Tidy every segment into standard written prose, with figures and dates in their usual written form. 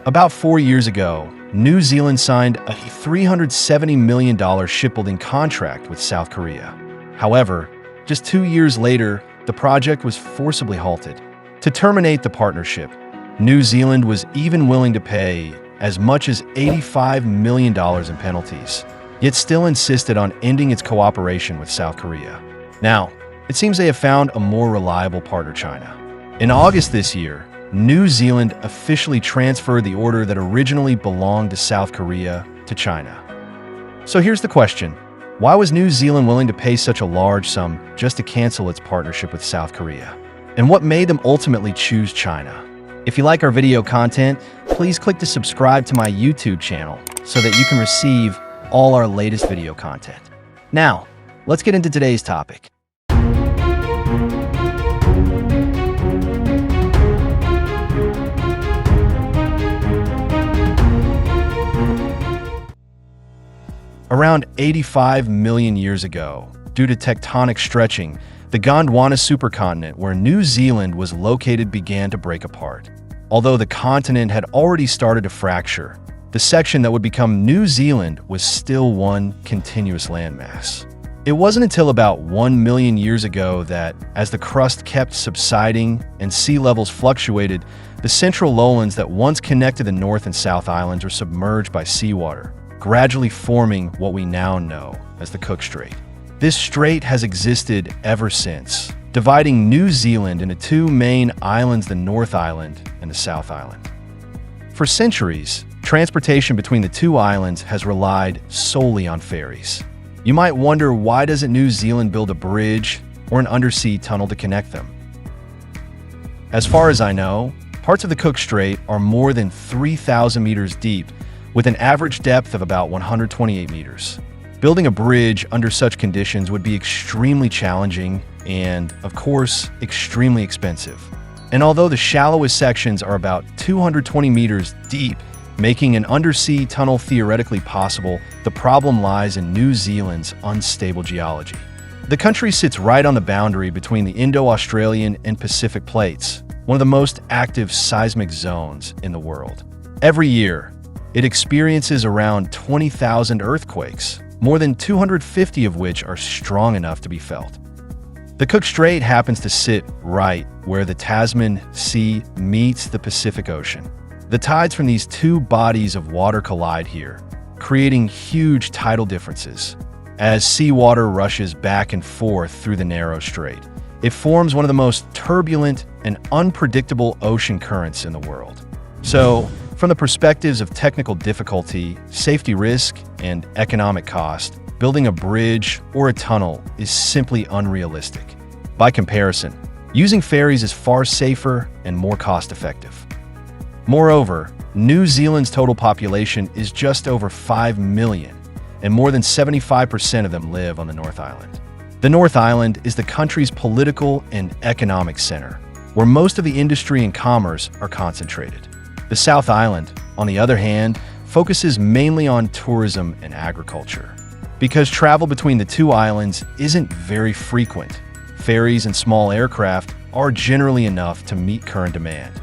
About 4 years ago, New Zealand signed a $370 million shipbuilding contract with South Korea. However, just 2 years later, the project was forcibly halted. To terminate the partnership, New Zealand was even willing to pay as much as $85 million in penalties, yet still insisted on ending its cooperation with South Korea. Now, it seems they have found a more reliable partner, China. In August this year, New Zealand officially transferred the order that originally belonged to South Korea to China. So here's the question. Why was New Zealand willing to pay such a large sum just to cancel its partnership with South Korea? And what made them ultimately choose China? If you like our video content, please click to subscribe to my YouTube channel so that you can receive all our latest video content. Now, let's get into today's topic. Around 85 million years ago, due to tectonic stretching, the Gondwana supercontinent where New Zealand was located began to break apart. Although the continent had already started to fracture, the section that would become New Zealand was still one continuous landmass. It wasn't until about 1 million years ago that, as the crust kept subsiding and sea levels fluctuated, the central lowlands that once connected the North and South Islands were submerged by seawater, gradually forming what we now know as the Cook Strait. This strait has existed ever since, dividing New Zealand into two main islands, the North Island and the South Island. For centuries, transportation between the two islands has relied solely on ferries. You might wonder, why doesn't New Zealand build a bridge or an undersea tunnel to connect them? As far as I know, parts of the Cook Strait are more than 3,000 meters deep, with an average depth of about 128 meters. Building a bridge under such conditions would be extremely challenging and, of course, extremely expensive. And although the shallowest sections are about 220 meters deep, making an undersea tunnel theoretically possible, the problem lies in New Zealand's unstable geology. The country sits right on the boundary between the Indo-Australian and Pacific plates, one of the most active seismic zones in the world. Every year, it experiences around 20,000 earthquakes, more than 250 of which are strong enough to be felt. The Cook Strait happens to sit right where the Tasman Sea meets the Pacific Ocean. The tides from these two bodies of water collide here, creating huge tidal differences. As seawater rushes back and forth through the narrow strait, it forms one of the most turbulent and unpredictable ocean currents in the world. So, from the perspectives of technical difficulty, safety risk, and economic cost, building a bridge or a tunnel is simply unrealistic. By comparison, using ferries is far safer and more cost-effective. Moreover, New Zealand's total population is just over 5 million, and more than 75% of them live on the North Island. The North Island is the country's political and economic center, where most of the industry and commerce are concentrated. The South Island, on the other hand, focuses mainly on tourism and agriculture. Because travel between the two islands isn't very frequent, ferries and small aircraft are generally enough to meet current demand.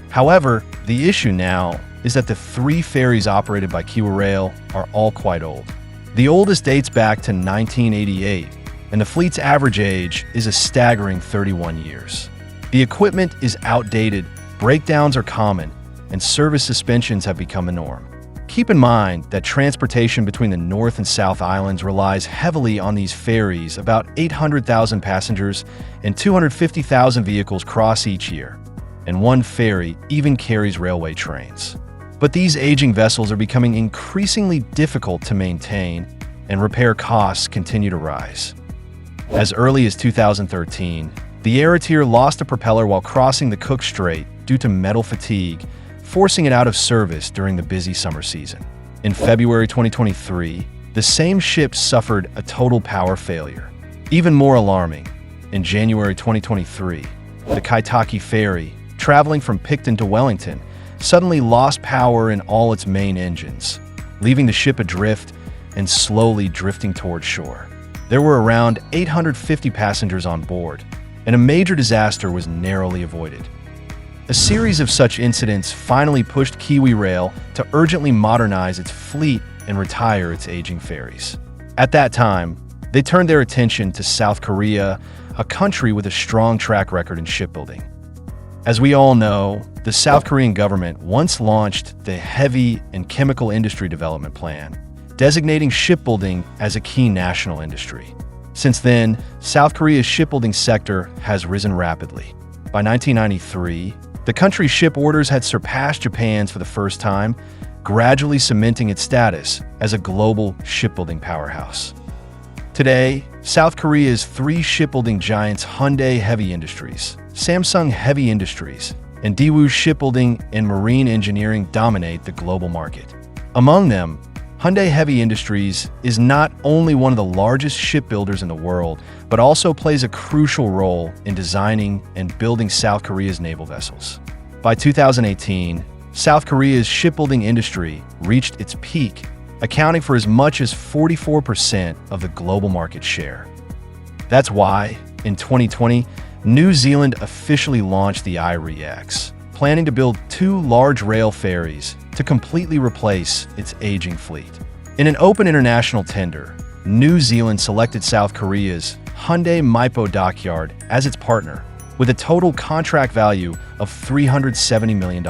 However, the issue now is that the 3 ferries operated by Kiwa Rail are all quite old. The oldest dates back to 1988, and the fleet's average age is a staggering 31 years. The equipment is outdated, breakdowns are common, and service suspensions have become the norm. Keep in mind that transportation between the North and South Islands relies heavily on these ferries. About 800,000 passengers and 250,000 vehicles cross each year, and one ferry even carries railway trains. But these aging vessels are becoming increasingly difficult to maintain, and repair costs continue to rise. As early as 2013, the Aerotier lost a propeller while crossing the Cook Strait due to metal fatigue, forcing it out of service during the busy summer season. In February 2023, the same ship suffered a total power failure. Even more alarming, in January 2023, the Kaitaki ferry, traveling from Picton to Wellington, suddenly lost power in all its main engines, leaving the ship adrift and slowly drifting towards shore. There were around 850 passengers on board, and a major disaster was narrowly avoided. A series of such incidents finally pushed Kiwi Rail to urgently modernize its fleet and retire its aging ferries. At that time, they turned their attention to South Korea, a country with a strong track record in shipbuilding. As we all know, the South Korean government once launched the Heavy and Chemical Industry Development Plan, designating shipbuilding as a key national industry. Since then, South Korea's shipbuilding sector has risen rapidly. By 1993, the country's ship orders had surpassed Japan's for the first time, gradually cementing its status as a global shipbuilding powerhouse. Today, South Korea's three shipbuilding giants Hyundai Heavy Industries, Samsung Heavy Industries, and Daewoo Shipbuilding and Marine Engineering dominate the global market. Among them, Hyundai Heavy Industries is not only one of the largest shipbuilders in the world, but also plays a crucial role in designing and building South Korea's naval vessels. By 2018, South Korea's shipbuilding industry reached its peak, accounting for as much as 44% of the global market share. That's why, in 2020, New Zealand officially launched the I-REX, planning to build 2 large rail ferries to completely replace its aging fleet. In an open international tender, New Zealand selected South Korea's Hyundai Maipo Dockyard as its partner, with a total contract value of $370 million.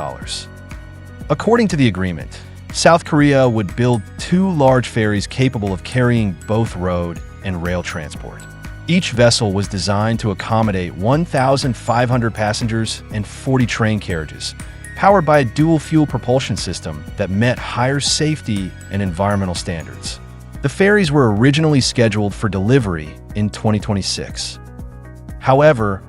According to the agreement, South Korea would build 2 large ferries capable of carrying both road and rail transport. Each vessel was designed to accommodate 1,500 passengers and 40 train carriages, powered by a dual-fuel propulsion system that met higher safety and environmental standards. The ferries were originally scheduled for delivery in 2026. However,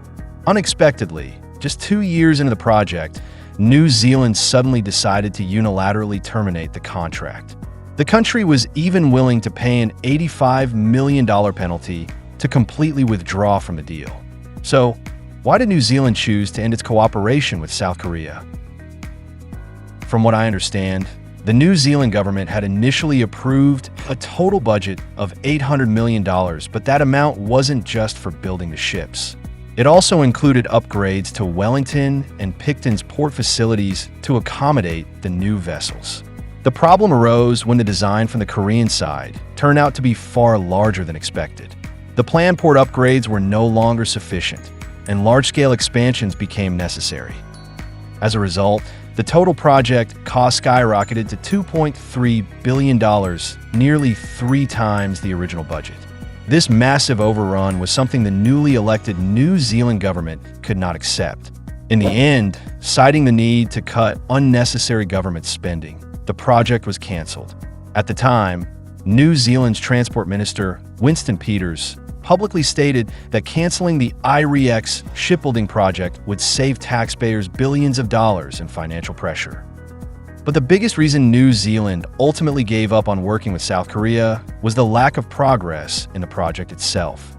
unexpectedly, just 2 years into the project, New Zealand suddenly decided to unilaterally terminate the contract. The country was even willing to pay an $85 million penalty to completely withdraw from the deal. So, why did New Zealand choose to end its cooperation with South Korea? From what I understand, the New Zealand government had initially approved a total budget of $800 million, but that amount wasn't just for building the ships. It also included upgrades to Wellington and Picton's port facilities to accommodate the new vessels. The problem arose when the design from the Korean side turned out to be far larger than expected. The planned port upgrades were no longer sufficient, and large-scale expansions became necessary. As a result, the total project cost skyrocketed to $2.3 billion, nearly 3 times the original budget. This massive overrun was something the newly elected New Zealand government could not accept. In the end, citing the need to cut unnecessary government spending, the project was cancelled. At the time, New Zealand's Transport Minister, Winston Peters, publicly stated that cancelling the I-REX shipbuilding project would save taxpayers billions of dollars in financial pressure. But the biggest reason New Zealand ultimately gave up on working with South Korea was the lack of progress in the project itself.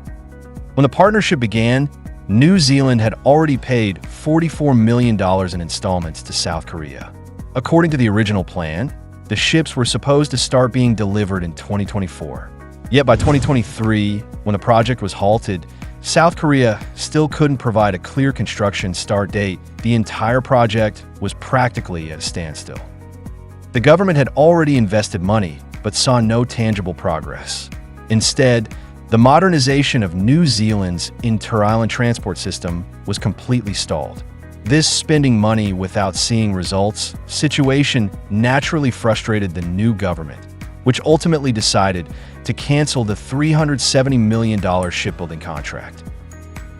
When the partnership began, New Zealand had already paid $44 million in installments to South Korea. According to the original plan, the ships were supposed to start being delivered in 2024. Yet by 2023, when the project was halted, South Korea still couldn't provide a clear construction start date. The entire project was practically at a standstill. The government had already invested money, but saw no tangible progress. Instead, the modernization of New Zealand's inter-island transport system was completely stalled. This spending money without seeing results situation naturally frustrated the new government, which ultimately decided to cancel the $370 million shipbuilding contract.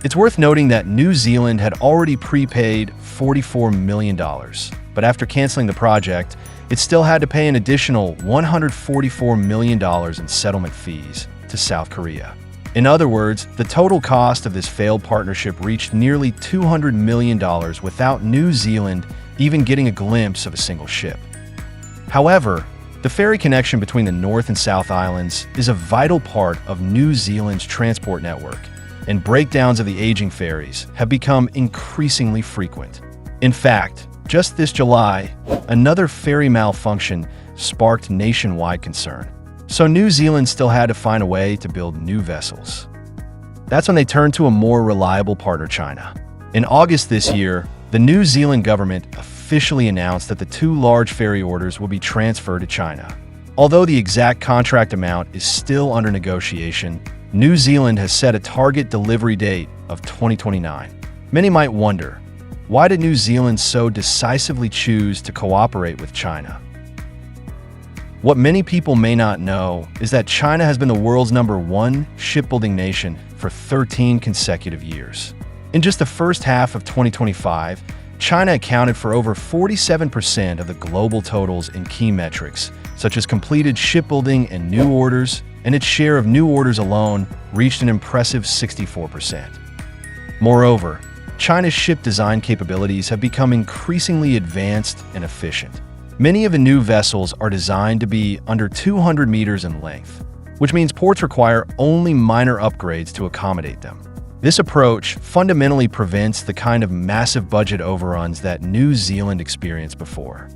It's worth noting that New Zealand had already prepaid $44 million, but after canceling the project, it still had to pay an additional $144 million in settlement fees to South Korea. In other words, the total cost of this failed partnership reached nearly $200 million without New Zealand even getting a glimpse of a single ship. However, the ferry connection between the North and South Islands is a vital part of New Zealand's transport network, and breakdowns of the aging ferries have become increasingly frequent. In fact, just this July, another ferry malfunction sparked nationwide concern. So New Zealand still had to find a way to build new vessels. That's when they turned to a more reliable partner, China. In August this year, The New Zealand government officially announced that the 2 large ferry orders will be transferred to China. Although the exact contract amount is still under negotiation, New Zealand has set a target delivery date of 2029. Many might wonder, why did New Zealand so decisively choose to cooperate with China? What many people may not know is that China has been the world's #1 shipbuilding nation for 13 consecutive years. In just the first half of 2025, China accounted for over 47% of the global totals in key metrics, such as completed shipbuilding and new orders, and its share of new orders alone reached an impressive 64%. Moreover, China's ship design capabilities have become increasingly advanced and efficient. Many of the new vessels are designed to be under 200 meters in length, which means ports require only minor upgrades to accommodate them. This approach fundamentally prevents the kind of massive budget overruns that New Zealand experienced before.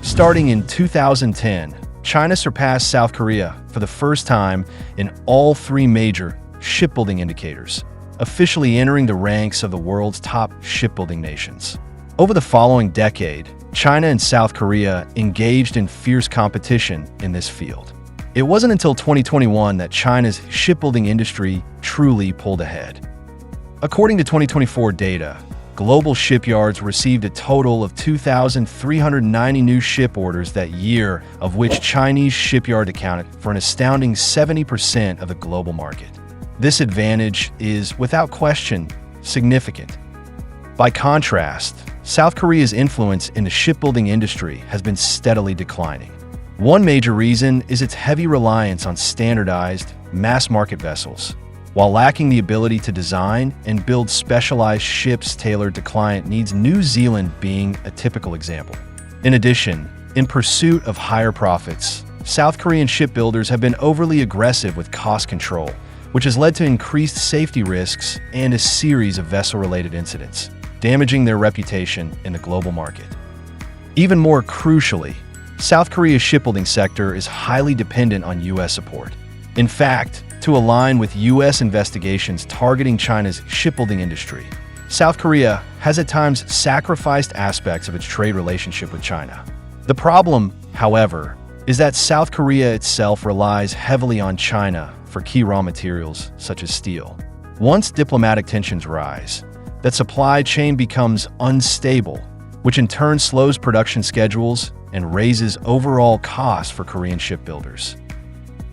Starting in 2010, China surpassed South Korea for the first time in all 3 major shipbuilding indicators, officially entering the ranks of the world's top shipbuilding nations. Over the following decade, China and South Korea engaged in fierce competition in this field. It wasn't until 2021 that China's shipbuilding industry truly pulled ahead. According to 2024 data, global shipyards received a total of 2,390 new ship orders that year, of which Chinese shipyard accounted for an astounding 70% of the global market. This advantage is, without question, significant. By contrast, South Korea's influence in the shipbuilding industry has been steadily declining. One major reason is its heavy reliance on standardized, mass-market vessels. While lacking the ability to design and build specialized ships tailored to client needs, New Zealand being a typical example. In addition, in pursuit of higher profits, South Korean shipbuilders have been overly aggressive with cost control, which has led to increased safety risks and a series of vessel-related incidents, damaging their reputation in the global market. Even more crucially, South Korea's shipbuilding sector is highly dependent on U.S. support. In fact, to align with U.S. investigations targeting China's shipbuilding industry, South Korea has at times sacrificed aspects of its trade relationship with China. The problem, however, is that South Korea itself relies heavily on China for key raw materials such as steel. Once diplomatic tensions rise, that supply chain becomes unstable, which in turn slows production schedules and raises overall costs for Korean shipbuilders.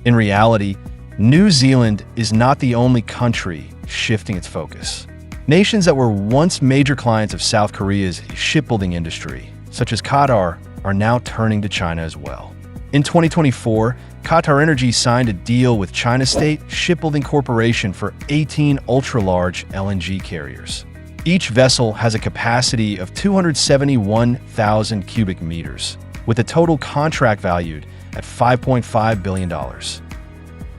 In reality, New Zealand is not the only country shifting its focus. Nations that were once major clients of South Korea's shipbuilding industry, such as Qatar, are now turning to China as well. In 2024, Qatar Energy signed a deal with China State Shipbuilding Corporation for 18 ultra-large LNG carriers. Each vessel has a capacity of 271,000 cubic meters, with a total contract valued at $5.5 billion.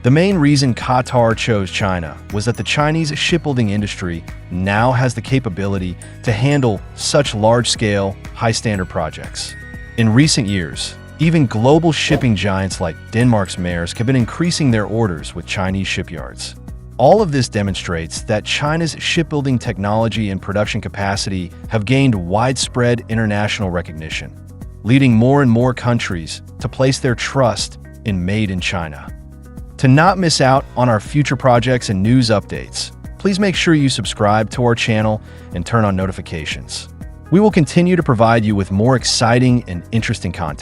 The main reason Qatar chose China was that the Chinese shipbuilding industry now has the capability to handle such large-scale, high-standard projects. In recent years, even global shipping giants like Denmark's Maersk have been increasing their orders with Chinese shipyards. All of this demonstrates that China's shipbuilding technology and production capacity have gained widespread international recognition, leading more and more countries to place their trust in Made in China. To not miss out on our future projects and news updates, please make sure you subscribe to our channel and turn on notifications. We will continue to provide you with more exciting and interesting content.